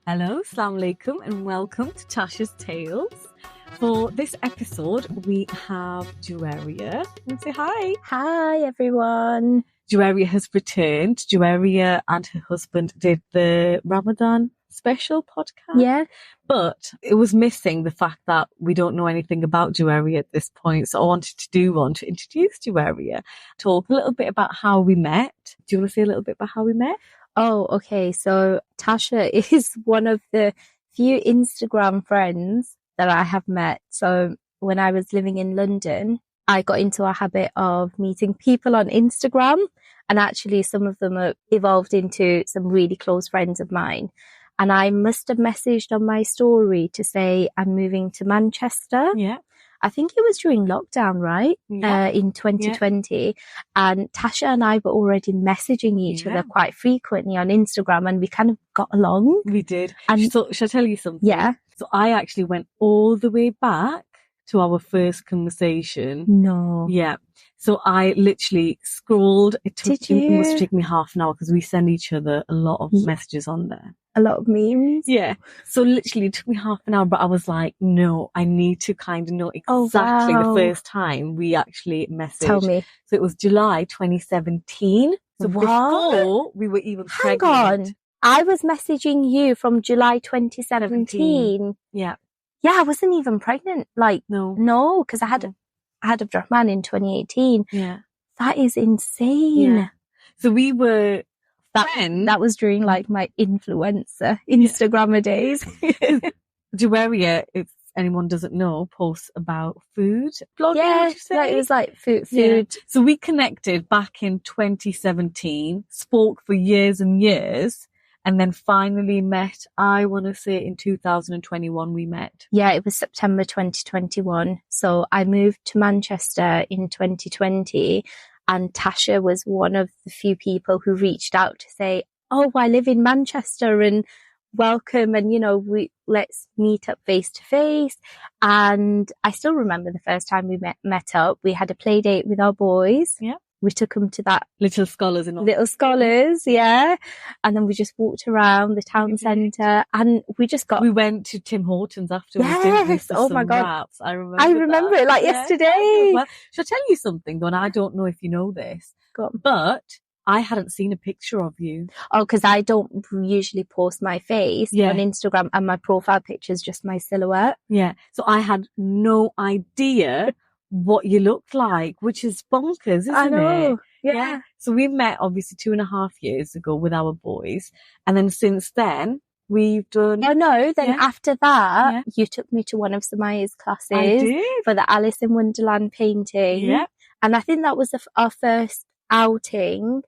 Hello, Assalamu alaikum, and welcome to Tasha's Tales. For this episode, we have Juwairiah. And say hi. Hi, everyone. Juwairiah has returned. Juwairiah and her husband did the Ramadan special podcast. Yeah. But it was missing the fact that we don't know anything about Juwairiah at this point. So I wanted to introduce Juwairiah, talk a little bit about how we met. Do you want to say a little bit about how we met? Oh, okay. So Tasha is one of the few Instagram friends that I have met. So when I was living in London, I got into a habit of meeting people on Instagram, and actually some of them have evolved into some really close friends of mine. And I must have messaged on my story to say I'm moving to Manchester. Yeah. I think it was during lockdown, right? Yeah. In 2020. Yeah. And Tasha and I were already messaging each other quite frequently on Instagram, and we kind of got along. We did. And so, shall I tell you something? Yeah. So I actually went all the way back to our first conversation. No. Yeah. So I literally scrolled. It must take me half an hour because we send each other a lot of messages on there. A lot of memes. Yeah. So literally it took me half an hour, but I was like, no, I need to kind of know exactly the first time we actually messaged. Tell me. So it was July 2017. So before we were even pregnant. Hang on. I was messaging you from July 2017. Yeah. Yeah, I wasn't even pregnant. No, because I had Abdurrahman in 2018. Yeah. That is insane. Yeah. So we were that was during like my influencer Instagrammer days. Juwairiah, if anyone doesn't know, posts about food blogging. Yeah, it was like food. Yeah. So we connected back in 2017, spoke for years and years, and then finally met, I want to say in 2021 we met. Yeah, it was September 2021. So I moved to Manchester in 2020, and Tasha was one of the few people who reached out to say, oh, I live in Manchester and welcome, and let's meet up face to face. And I still remember the first time we met up. We had a play date with our boys. Yeah. We took them to that Little Scholars, yeah. And then we just walked around the town centre, and we went to Tim Hortons afterwards. Yes. Oh my God. Wraps. I remember it like yesterday. Well, shall I tell you something though? And I don't know if you know this, but I hadn't seen a picture of you. Oh, because I don't usually post my face on Instagram, and my profile picture is just my silhouette. Yeah. So I had no idea what you looked like, which is bonkers, isn't I know. it? Yeah. So we met obviously 2.5 years ago with our boys. And then since then we've done... Oh no, then after that, you took me to one of Samaya's classes. I did. For the Alice in Wonderland painting. Yeah. And I think that was our first outing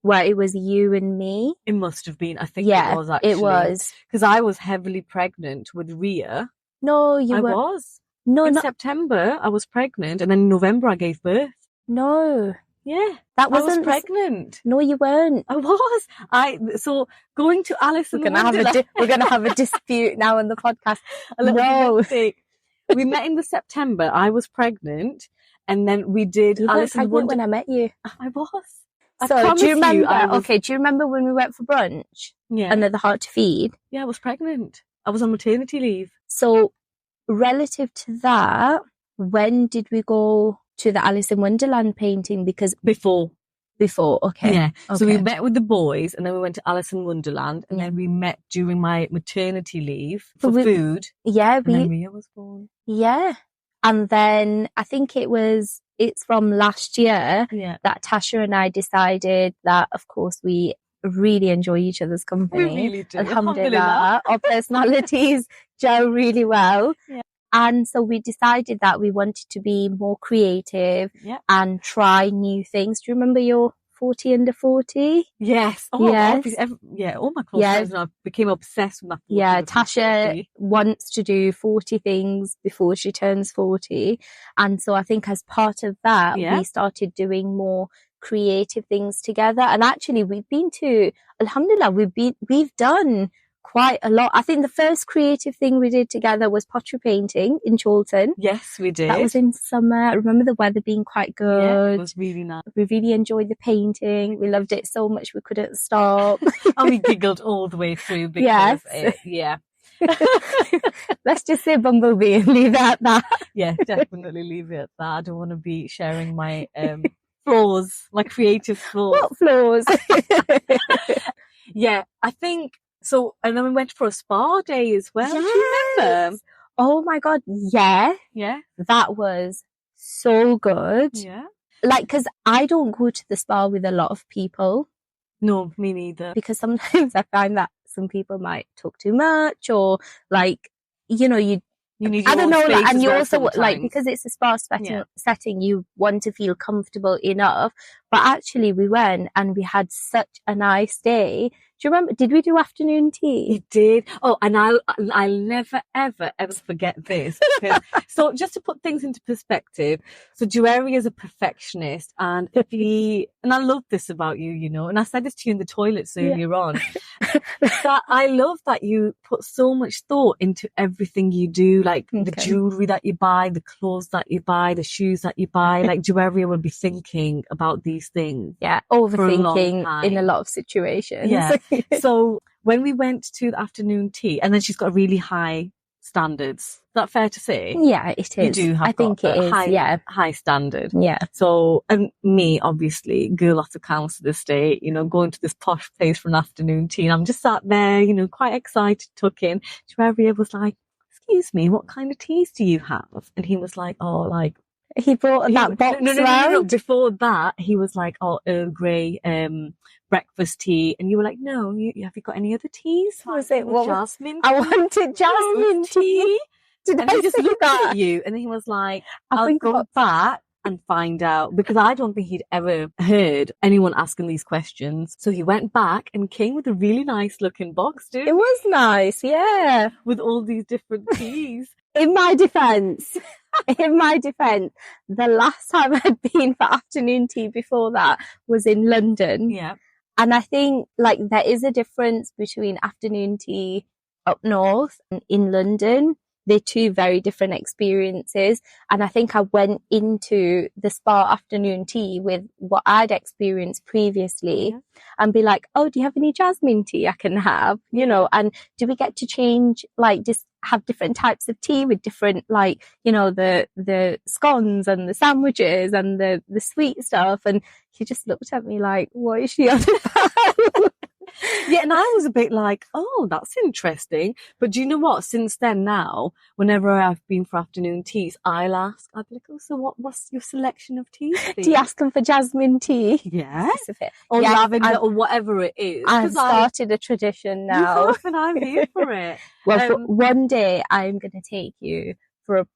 where it was you and me. It must have been. I think it was actually. It was. Because I was heavily pregnant with Ria. No, you were. I was. No, in September, I was pregnant, and then in November, I gave birth. No. Yeah. I was pregnant. No, you weren't. I was. So going to Alice in Wonderland. We're going to have a dispute now on the podcast. We met in the September. I was pregnant, and then we did Alice in Wonderland. When I met you. I was. So do you remember? Do you remember when we went for brunch? Yeah. Under the Heart to Feed? Yeah, I was pregnant. I was on maternity leave. So relative to that, when did we go to the Alice in Wonderland painting? Because before, okay. Yeah. Okay. So we met with the boys, and then we went to Alice in Wonderland, and then we met during my maternity leave for food. Yeah. And then Ria was born. Yeah. And then I think it's from last year that Tasha and I decided that, of course, we really enjoy each other's company. We really do. Alhamdulillah. Our personalities gel really well. Yeah. And so we decided that we wanted to be more creative and try new things. Do you remember your 40 under 40? Yes. Oh, yes. All my close friends and I became obsessed with that. Yeah, Tasha wants to do 40 things before she turns 40. And so I think as part of that, we started doing more creative things together. And actually we've been to, alhamdulillah, we've done quite a lot. I think the first creative thing we did together was pottery painting in Chorlton. Yes, we did. That was in summer. I remember the weather being quite good. Yeah, it was really nice. We really enjoyed the painting. We loved it so much we couldn't stop. And we giggled all the way through because yes. Let's just say bumblebee and leave it at that. Yeah, definitely leave it at that. I don't want to be sharing my flaws, my creative flaws. What flaws? Yeah, I think so. And then we went for a spa day as well. Yes. Do you remember? Oh my God. Yeah. Yeah. That was so good. Yeah. Like, because I don't go to the spa with a lot of people. No, me neither. Because sometimes I find that some people might talk too much, or like, you know, you need I don't know, like, and you well also sometimes. like, because it's a spa setting, you want to feel comfortable enough. But actually, we went and we had such a nice day. Do you remember? Did we do afternoon tea? We did. Oh, and I'll never ever forget this. Because, so just to put things into perspective, so Juwairiah is a perfectionist, and I love this about you, you know. And I said this to you in the toilets earlier on. That I love that you put so much thought into everything you do, like the jewelry that you buy, the clothes that you buy, the shoes that you buy. Like Juwairiah will be thinking about these things. Yeah, overthinking in a lot of situations. Yeah. So when we went to the afternoon tea, and then she's got really high standards. Is that fair to say? Yeah, it is. You do have high standard. Yeah. So, and me, obviously, girl out of council estate, you know, going to this posh place for an afternoon tea. And I'm just sat there, you know, quite excited, tucking. Juwairiah was like, "Excuse me, what kind of teas do you have?" And he was like, "Oh, like." He brought that box No. Before that, he was like, "Oh, Earl Grey, breakfast tea," and you were like, "No, have you got any other teas?" Was it jasmine? I wanted jasmine tea. Did I just look at you? And then he was like, "I'll go back and find out," because I don't think he'd ever heard anyone asking these questions. So he went back and came with a really nice looking box, dude. It was nice, yeah, with all these different teas. In my defense, the last time I'd been for afternoon tea before that was in London. Yeah. And I think like there is a difference between afternoon tea up north and in London. They're two very different experiences. And I think I went into the spa afternoon tea with what I'd experienced previously and be like, "Oh, do you have any jasmine tea I can have?" You know, and do we get to change, like just have different types of tea with different, like, you know, the scones and the sandwiches and the sweet stuff. And he just looked at me like, what is she on about? Yeah, and I was a bit like, "Oh, that's interesting." But do you know what? Since then now, whenever I've been for afternoon teas, I'll ask, I'd be like, "Oh, so what's your selection of teas?" Do you ask them for jasmine tea? Yeah. Or lavender or whatever it is. I've started a tradition now. And I'm here for it. Well, one day I'm going to take you for a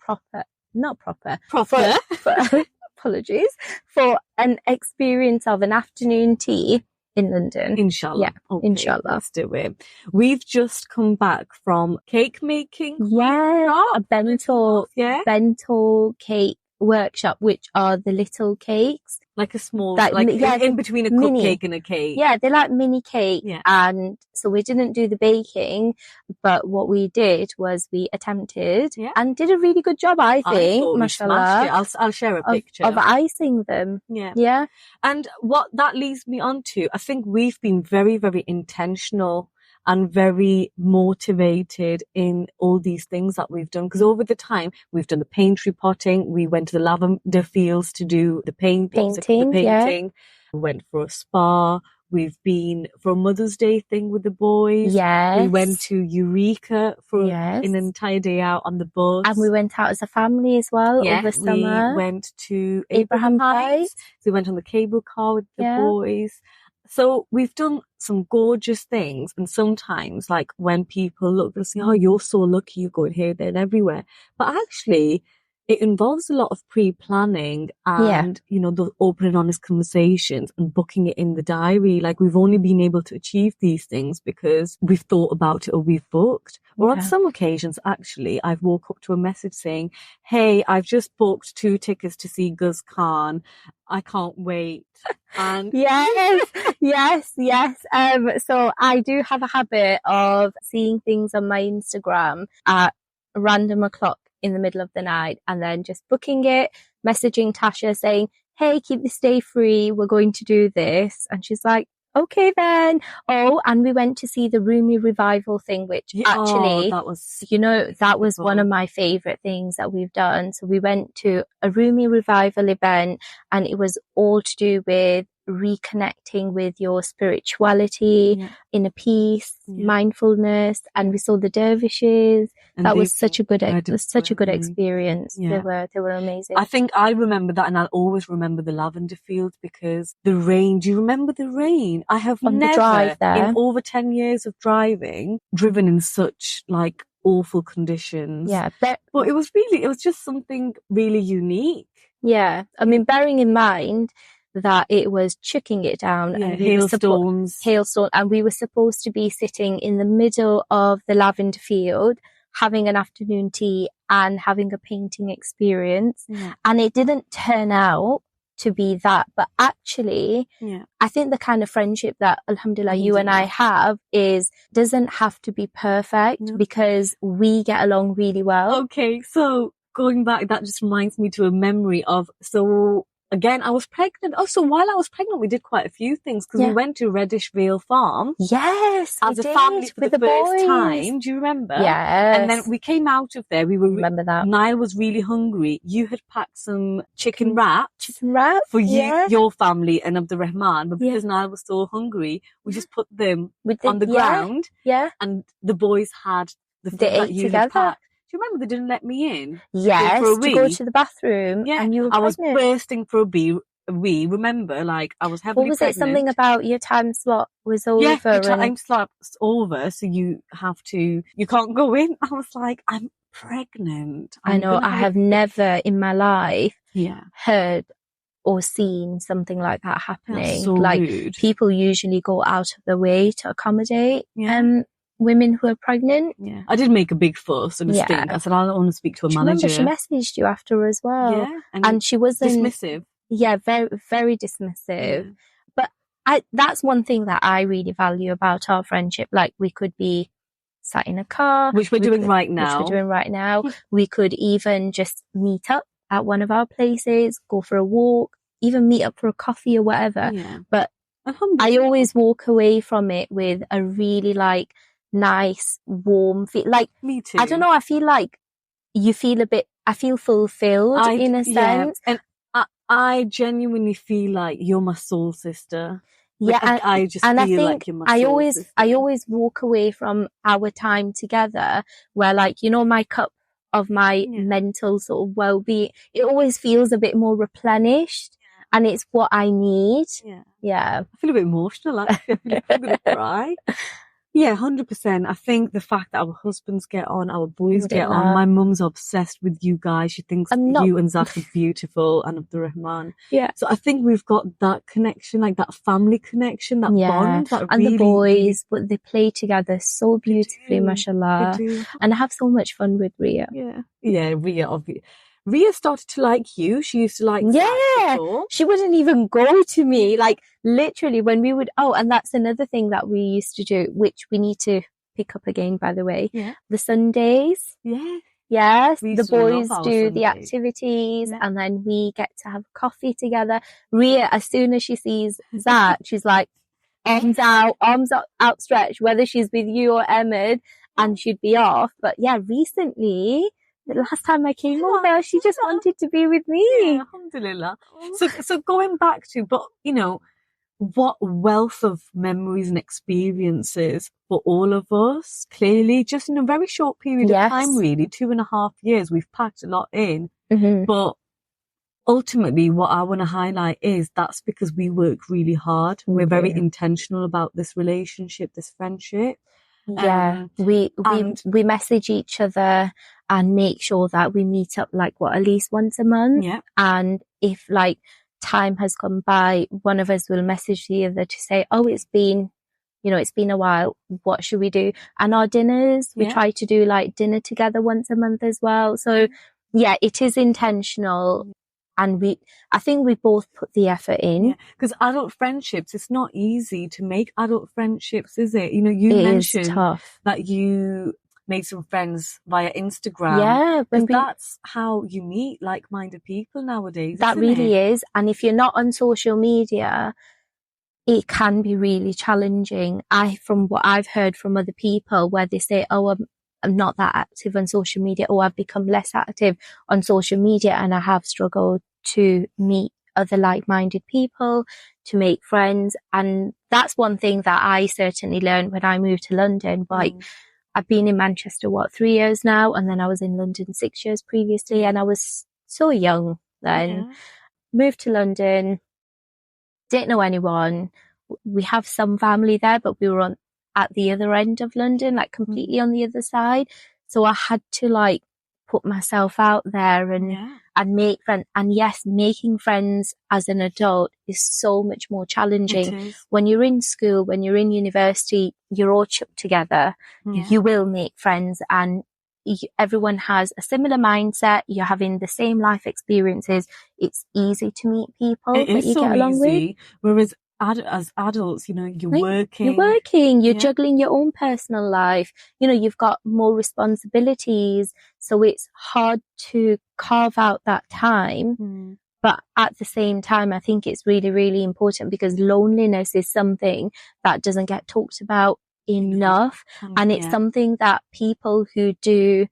apologies, for an experience of an afternoon tea in London. Inshallah. Yeah, okay, inshallah. Let's do it. We've just come back from cake making. Yeah, a bento cake workshop, which are the little cakes. Like a small, in between a cupcake and a cake. Yeah, they're like mini cake. Yeah. And so we didn't do the baking, but what we did was we attempted and did a really good job, I think. Mashallah. I'll share a picture. Of icing them. Yeah. Yeah. And what that leads me on to, I think we've been very, very intentional and very motivated in all these things that we've done. Because over the time, we've done the painterly potting. We went to the lavender fields to do the painting. Yeah. We went for a spa. We've been for a Mother's Day thing with the boys. Yes. We went to Eureka for an entire day out on the bus. And we went out as a family as well over summer. We went to Abraham Heights. So we went on the cable car with the boys. So we've done some gorgeous things. And sometimes, like, when people look, they'll say, "Oh, you're so lucky, you're going here, there and everywhere." But actually, it involves a lot of pre-planning and, you know, the open and honest conversations and booking it in the diary. Like, we've only been able to achieve these things because we've thought about it or we've booked. Or on some occasions, actually, I've woke up to a message saying, hey, I've just booked 2 tickets to see Guz Khan. I can't wait. And yes. So I do have a habit of seeing things on my Instagram at a random o'clock in the middle of the night and then just booking it, messaging Tasha saying, hey, keep this day free. We're going to do this. And she's like, okay then. Oh, and we went to see the Rumi revival thing, which actually, that was, you know, that was one of my favorite things that we've done. So we went to a Rumi revival event and it was all to do with reconnecting with your spirituality, inner peace, mindfulness, and we saw the dervishes. And that was such a good experience. They were amazing. I think I remember that, and I'll always remember the lavender fields because the rain. Do you remember the rain? I have never, in over 10 years of driving, driven in such like awful conditions. Yeah, but it was just something really unique. Yeah, I mean, bearing in mind that it was chucking it down and hailstones, and we were supposed to be sitting in the middle of the lavender field, having an afternoon tea and having a painting experience. And it didn't turn out to be that, but actually, I think the kind of friendship that alhamdulillah you and I have doesn't have to be perfect because we get along really well. Okay, so going back, that just reminds me to a memory of, again, I was pregnant. Oh, so while I was pregnant, we did quite a few things because we went to Reddish Vale Farm. Yes, as a family for the first time. Do you remember? Yes. And then we came out of there. Remember that. Niall was really hungry. You had packed some chicken wraps for you, your family, and Abdul Rahman. But because Niall was so hungry, we just put them on the ground. Yeah. And the boys had the food that you had packed. Do you remember they didn't let me in? Yes, to go to the bathroom. Yeah, and you were was bursting for a wee. Remember, like I was heavily pregnant. What was it? Something about your time slot was over. Yeah, your time slot's over, so you can't go in. I was like, I'm pregnant. I know. I have never in my life heard or seen something like that happening. That's so rude. People usually go out of their way to accommodate women who are pregnant. Yeah, I did make a big fuss and a stink. I said, I don't want to speak to a manager. Remember, she messaged you after as well. Yeah, and she wasn't dismissive. Yeah, very, very dismissive. But that's one thing that I really value about our friendship. Like, we could be sat in a car. Which we're doing right now. We could even just meet up at one of our places, go for a walk, even meet up for a coffee or whatever. Yeah. But I always walk away from it with a really like nice, warm feel. Like, me too. I don't know. I feel like I feel fulfilled in a sense. And I genuinely feel like you're my soul sister. Yeah, like, I just feel like you're my soul sister. I always walk away from our time together where, like, you know, my cup of my mental sort of well-being, it always feels a bit more replenished. And it's what I need. Yeah. I feel a bit emotional, actually. I'm going to cry. Yeah, 100%. I think the fact that our husbands get on, our boys get on. My mum's obsessed with you guys. She thinks you and Zach are beautiful, and Abdul Rahman. Yeah. So I think we've got that connection, like that family connection, that bond. That and the boys, but they play together so beautifully, mashallah. And I have so much fun with Ria. Yeah, Ria, obviously. Ria started to like you. She used to like before. She wouldn't even go to me. Like, literally, when we would... Oh, and that's another thing that we used to do, which we need to pick up again, by the way. Yeah. The Sundays. Yeah. Yes, the boys do the activities and then we get to have coffee together. Ria, as soon as she sees Zach, she's like, arms outstretched, whether she's with you or Ahmed, and she'd be off. But yeah, recently... The last time I came over, she just wanted to be with me. Yeah, alhamdulillah. So going back to, but you know, what wealth of memories and experiences for all of us, clearly, just in a very short period of time, really, 2.5 years, we've packed a lot in. But ultimately, what I want to highlight is that's because we work really hard. We're very intentional about this relationship, this friendship. Yeah, we message each other and make sure that we meet up like at least once a month. Yeah. And if like time has gone by, one of us will message the other to say, oh, it's been a while. What should we do? And our dinners, we try to do like dinner together once a month as well. So yeah, it is intentional. And I think we both put the effort in. Yeah, because adult friendships, it's not easy to make adult friendships, is it? You mentioned tough. that you made some friends via Instagram. Yeah. Because that's how you meet like-minded people nowadays, that really is. And if you're not on social media, it can be really challenging. From what I've heard from other people, where they say, oh, I'm not that active on social media, or I've become less active on social media, and I have struggled to meet other like-minded people, to make friends. And that's one thing that I certainly learned when I moved to London. Like, I've been in Manchester, 3 years now, and then I was in London 6 years previously, and I was so young then. Moved to London, didn't know anyone. We have some family there, but we were at the other end of London, like completely on the other side. So I had to like put myself out there and make friends. And yes, making friends as an adult is so much more challenging. When you're in school, when you're in university, you're all chucked together. You will make friends, and everyone has a similar mindset. You're having the same life experiences. It's easy to meet people that you get along with. Whereas as adults, you're working. You're juggling your own personal life. You've got more responsibilities. So it's hard to carve out that time. But at the same time, I think it's really, really important, because loneliness is something that doesn't get talked about enough. And it's something that people who do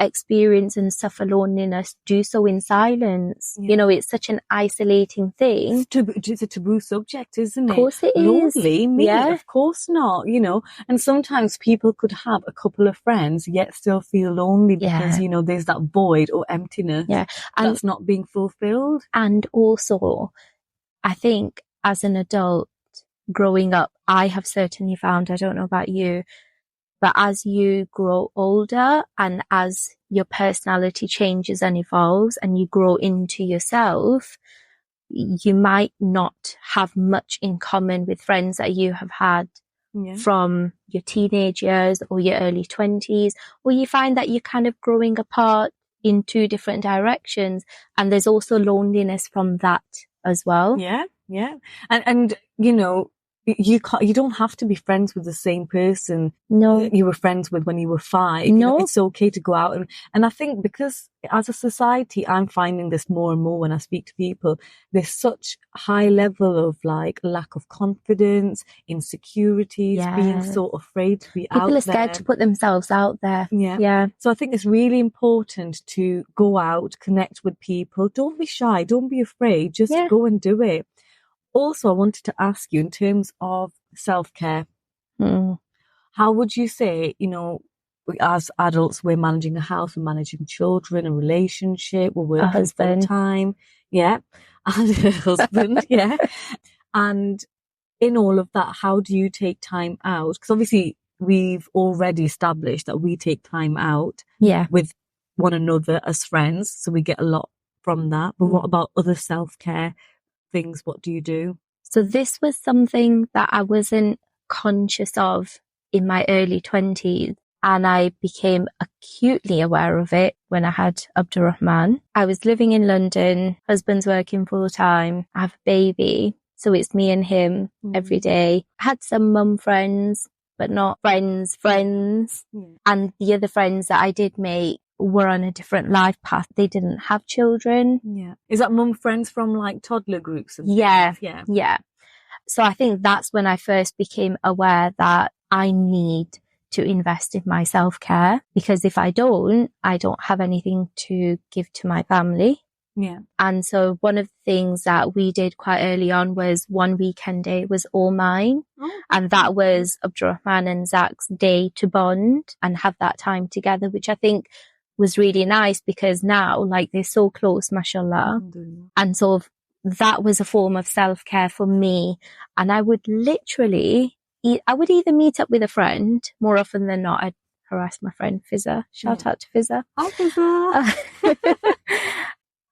experience and suffer loneliness do so in silence. It's such an isolating thing. It's a taboo subject, isn't it? Of course it is. Lonely? Me? Of course not, And sometimes people could have a couple of friends yet still feel lonely because, there's that void or emptiness that's not being fulfilled. And also, I think as an adult growing up, I have certainly found, I don't know about you, but as you grow older and as your personality changes and evolves and you grow into yourself, you might not have much in common with friends that you have had from your teenage years or your early 20s, or you find that you're kind of growing apart in two different directions. And there's also loneliness from that as well. Yeah. And you don't have to be friends with the same person you were friends with when you were 5. It's okay to go out. And I think because as a society, I'm finding this more and more when I speak to people, there's such high level of like lack of confidence, insecurities, being so afraid to be out there. People are scared to put themselves out there. Yeah. So I think it's really important to go out, connect with people. Don't be shy. Don't be afraid. Just go and do it. Also, I wanted to ask you in terms of self-care, how would you say, as adults, we're managing a house, we're managing children, a relationship, we're working full time. And a husband. And in all of that, how do you take time out? Because obviously we've already established that we take time out with one another as friends. So we get a lot from that. But what about other self-care things? What do you do? So this was something that I wasn't conscious of in my early 20s, and I became acutely aware of it when I had Abdurrahman. I was living in London, husband's working full time, I have a baby, so it's me and him every day. I had some mum friends, but not friends. And the other friends that I did make were on a different life path. They didn't have children. Is that mum friends from like toddler groups? And yeah. So I think that's when I first became aware that I need to invest in my self-care, because if I don't have anything to give to my family. And so one of the things that we did quite early on was one weekend day was all mine. And that was Abdurrahman and Zach's day to bond and have that time together, which I think was really nice, because now like they're so close, mashallah. And so that was a form of self-care for me. And I would literally, I would either meet up with a friend, more often than not, harass my friend Fizza. Shout out to Fizza. Hi, Fizza.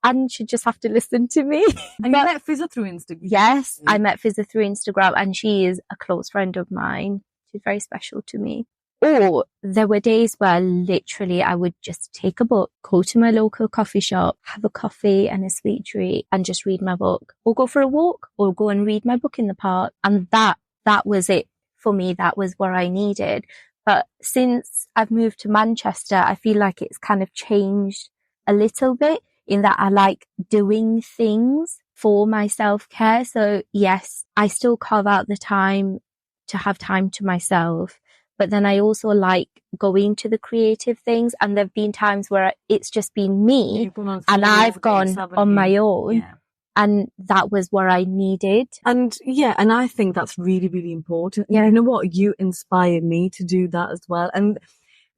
And she'd just have to listen to me. And you met Fizza through Instagram? Yes, I met Fizza through Instagram, and she is a close friend of mine. She's very special to me. Or there were days where literally I would just take a book, go to my local coffee shop, have a coffee and a sweet treat, and just read my book, or go for a walk, or go and read my book in the park. And that was it for me. That was what I needed. But since I've moved to Manchester, I feel like it's kind of changed a little bit, in that I like doing things for my self-care. So yes, I still carve out the time to have time to myself, but then I also like going to the creative things. And there've been times where it's just been me and I've gone on my own. Yeah. And that was what I needed. And and I think that's really, really important. Yeah. You know what? You inspire me to do that as well. And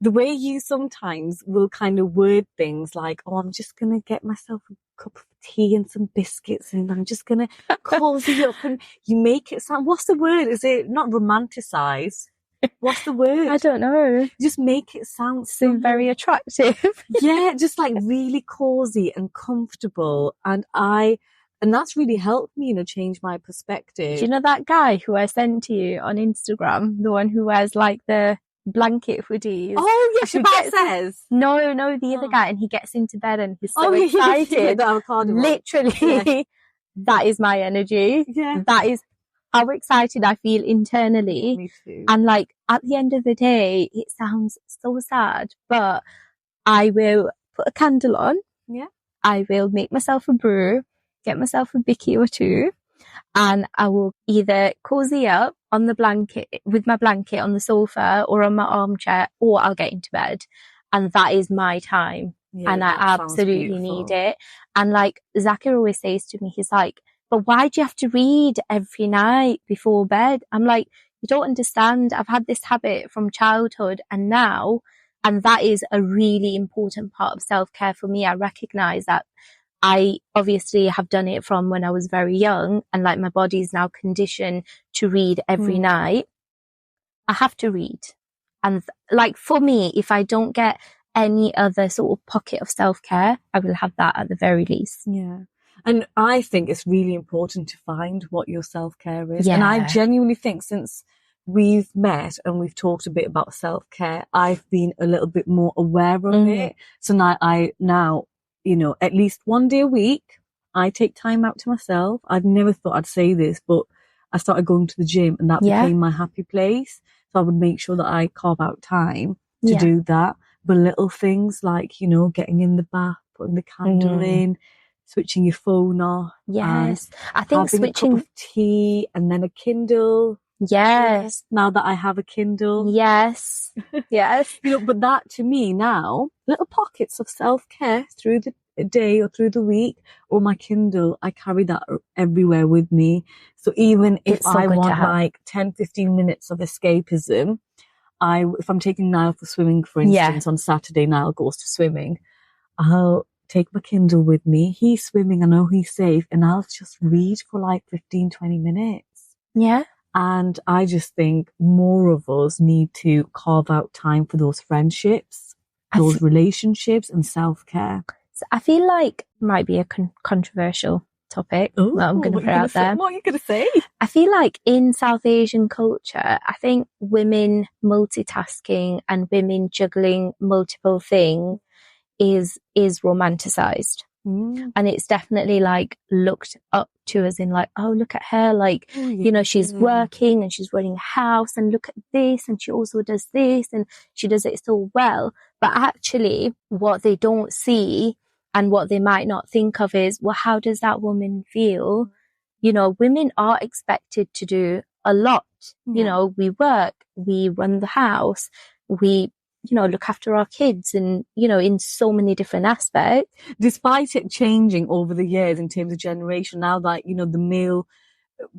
the way you sometimes will kind of word things like, oh, I'm just going to get myself a cup of tea and some biscuits and I'm just going to cozy up, and you make it sound, what's the word? Is it not romanticize? What's the word? I don't know. Just make it sound so very attractive. Yeah, just like really cozy and comfortable. And that's really helped me, change my perspective. Do you know that guy who I sent to you on Instagram? The one who wears like the blanket hoodies. Oh, yes, Shabbat says. No, the other guy, and he gets into bed and he's so excited. Literally, that is my energy. Yeah. That is how excited I feel internally. Me too. And like at the end of the day, it sounds so sad, but I will put a candle on. Yeah. I will make myself a brew, get myself a bicky or two, and I will either cozy up on the blanket, with my blanket on the sofa or on my armchair, or I'll get into bed. And that is my time. Yeah, and I absolutely need it. And like Zakir always says to me, he's like, but why do you have to read every night before bed? I'm like, you don't understand. I've had this habit from childhood and now, and that is a really important part of self-care for me. I recognize that I obviously have done it from when I was very young, and like my body is now conditioned to read every night. I have to read. And like for me, if I don't get any other sort of pocket of self-care, I will have that at the very least. Yeah. And I think it's really important to find what your self-care is. Yeah. And I genuinely think since we've met and we've talked a bit about self-care, I've been a little bit more aware of it. So now at least one day a week, I take time out to myself. I've never thought I'd say this, but I started going to the gym and that became my happy place. So I would make sure that I carve out time to do that. But little things like, getting in the bath, putting the candle in, switching your phone off. Yes. I think having a cup of tea and then a Kindle. Yes. Now that I have a Kindle. Yes. Yes. But that to me now, little pockets of self-care through the day or through the week, or my Kindle, I carry that everywhere with me. So even if I want like 10, 15 minutes of escapism, if I'm taking Niall for swimming, for instance, on Saturday, Niall goes to swimming, I'll take my Kindle with me. He's swimming, I know he's safe, and I'll just read for like 15, 20 minutes. Yeah. And I just think more of us need to carve out time for those friendships, those relationships, and self-care. So I feel like it might be a controversial topic that I'm going to put out there. What are you going to say? I feel like in South Asian culture, I think women multitasking and women juggling multiple things is romanticized. And it's definitely like looked up to as in like, oh, look at her. Like, she's working and she's running a house, and look at this. And she also does this and she does it so well. But actually what they don't see and what they might not think of is, well, how does that woman feel? Women are expected to do a lot. We work, we run the house, we look after our kids and, in so many different aspects. Despite it changing over the years in terms of generation, now that, the male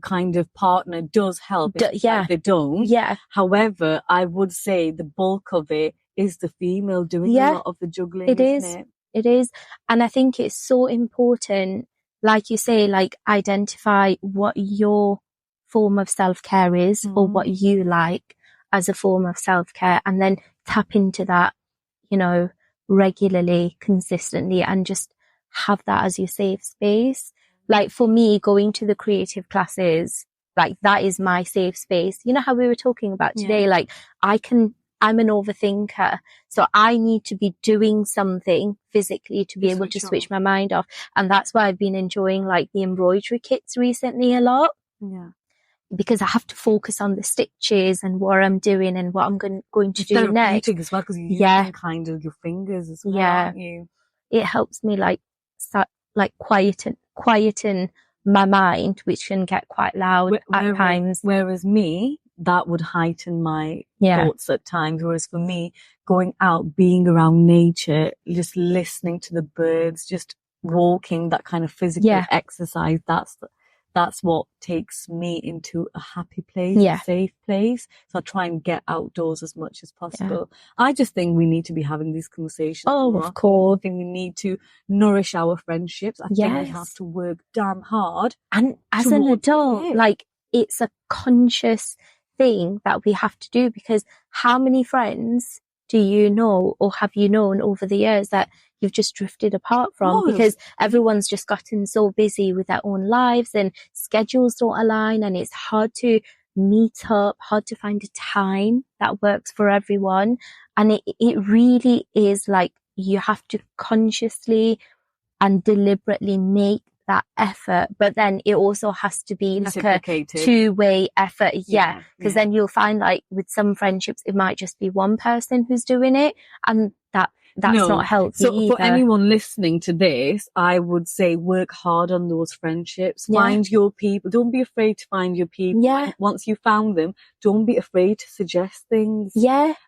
kind of partner does help. They don't. Yeah. However, I would say the bulk of it is the female doing a lot of the juggling. It is. And I think it's so important, like you say, like identify what your form of self-care is or what you like as a form of self-care, and then tap into that, you know, regularly, consistently, and just have that as your safe space. Like for me, going to the creative classes, like that is my safe space. You know how we were talking about today, like I'm an overthinker. So I need to be doing something physically to be able to switch my mind off. And that's why I've been enjoying like the embroidery kits recently a lot. Yeah. Because I have to focus on the stitches and what I'm doing and what I'm going to do next. As well, because you're using kind of your fingers as well, aren't you? It helps me like quieten my mind, which can get quite loud at times. Whereas me, that would heighten my thoughts at times. Whereas for me, going out, being around nature, just listening to the birds, just walking, that kind of physical exercise, that's what takes me into a happy place, a safe place. So I try and get outdoors as much as possible. I just think we need to be having these conversations. Oh, of course. I think we need to nourish our friendships. I think we have to work damn hard. And as an adult, like it's a conscious thing that we have to do, because how many friends do you know or have you known over the years that you've just drifted apart from because everyone's just gotten so busy with their own lives and schedules don't align, and it's hard to meet up, hard to find a time that works for everyone. And it really is like you have to consciously and deliberately make that effort, but then it also has to be like a two-way effort. Because then you'll find like with some friendships it might just be one person who's doing it, and that's not healthy either. For anyone listening to this, I would say work hard on those friendships. Find your people. Don't be afraid to find your people. Once you found them, don't be afraid to suggest things.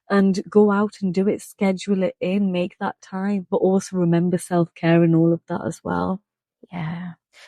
And go out and do it. Schedule it in. Make that time. But also remember self-care and all of that as well.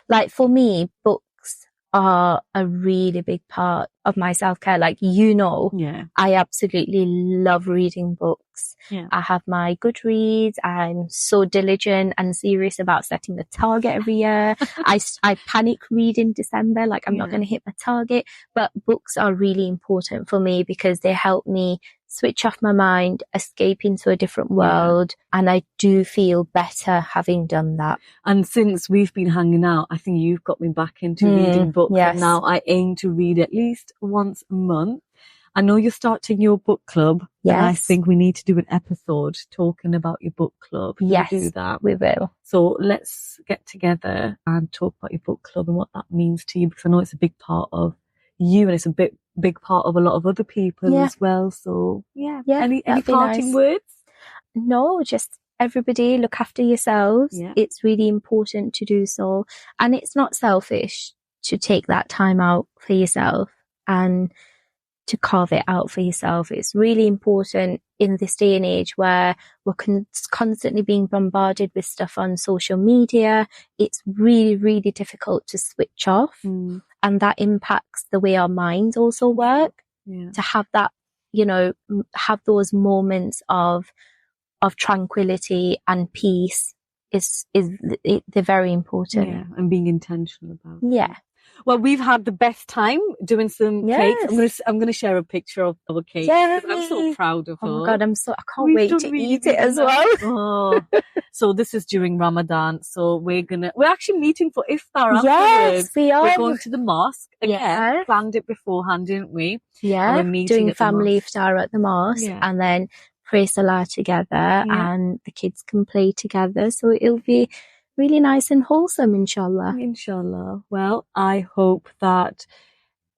Like for me, books are a really big part of my self-care. Like, I absolutely love reading books. I have my Goodreads. I'm so diligent and serious about setting a target every year. I panic read in December, like I'm not going to hit my target. But books are really important for me because they help me switch off my mind, escape into a different world. And I do feel better having done that. And since we've been hanging out, I think you've got me back into reading books. And now I aim to read at least once a month. I know you're starting your book club. And I think we need to do an episode talking about your book club. Can we do that? We will. So let's get together and talk about your book club and what that means to you, because I know it's a big part of you and it's a big part of a lot of other people as well. So any parting words? No, just everybody look after yourselves. It's really important to do so, and it's not selfish to take that time out for yourself and to carve it out for yourself. It's really important in this day and age where we're constantly being bombarded with stuff on social media. It's really, really difficult to switch off. And that impacts the way our minds also work. To have that, have those moments of tranquility and peace they're very important. And being intentional about it. Well, we've had the best time doing some cakes. I'm going to share a picture of our cake. I'm so proud of her. Oh my God, I can't wait to eat it as well. So this is during Ramadan. So we're actually meeting for iftar afterwards. We are. We're going to the mosque again. Planned it beforehand, didn't we? We're doing family iftar at the mosque and then pray salah together and the kids can play together. So it'll be really nice and wholesome, inshallah. Inshallah. Well, I hope that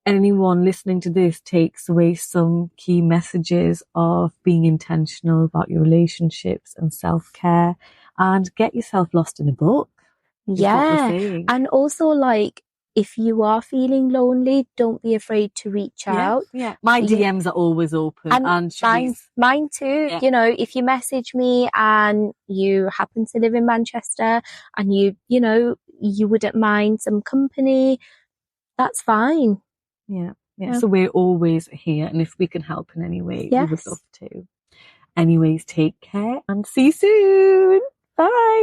anyone listening to this takes away some key messages of being intentional about your relationships and self-care, and get yourself lost in a book. And also, like, if you are feeling lonely, don't be afraid to reach out. My DMs are always open. And mine too. If you message me and you happen to live in Manchester and you wouldn't mind some company, that's fine. So we're always here. And if we can help in any way, we would love to. Anyways, take care and see you soon. Bye.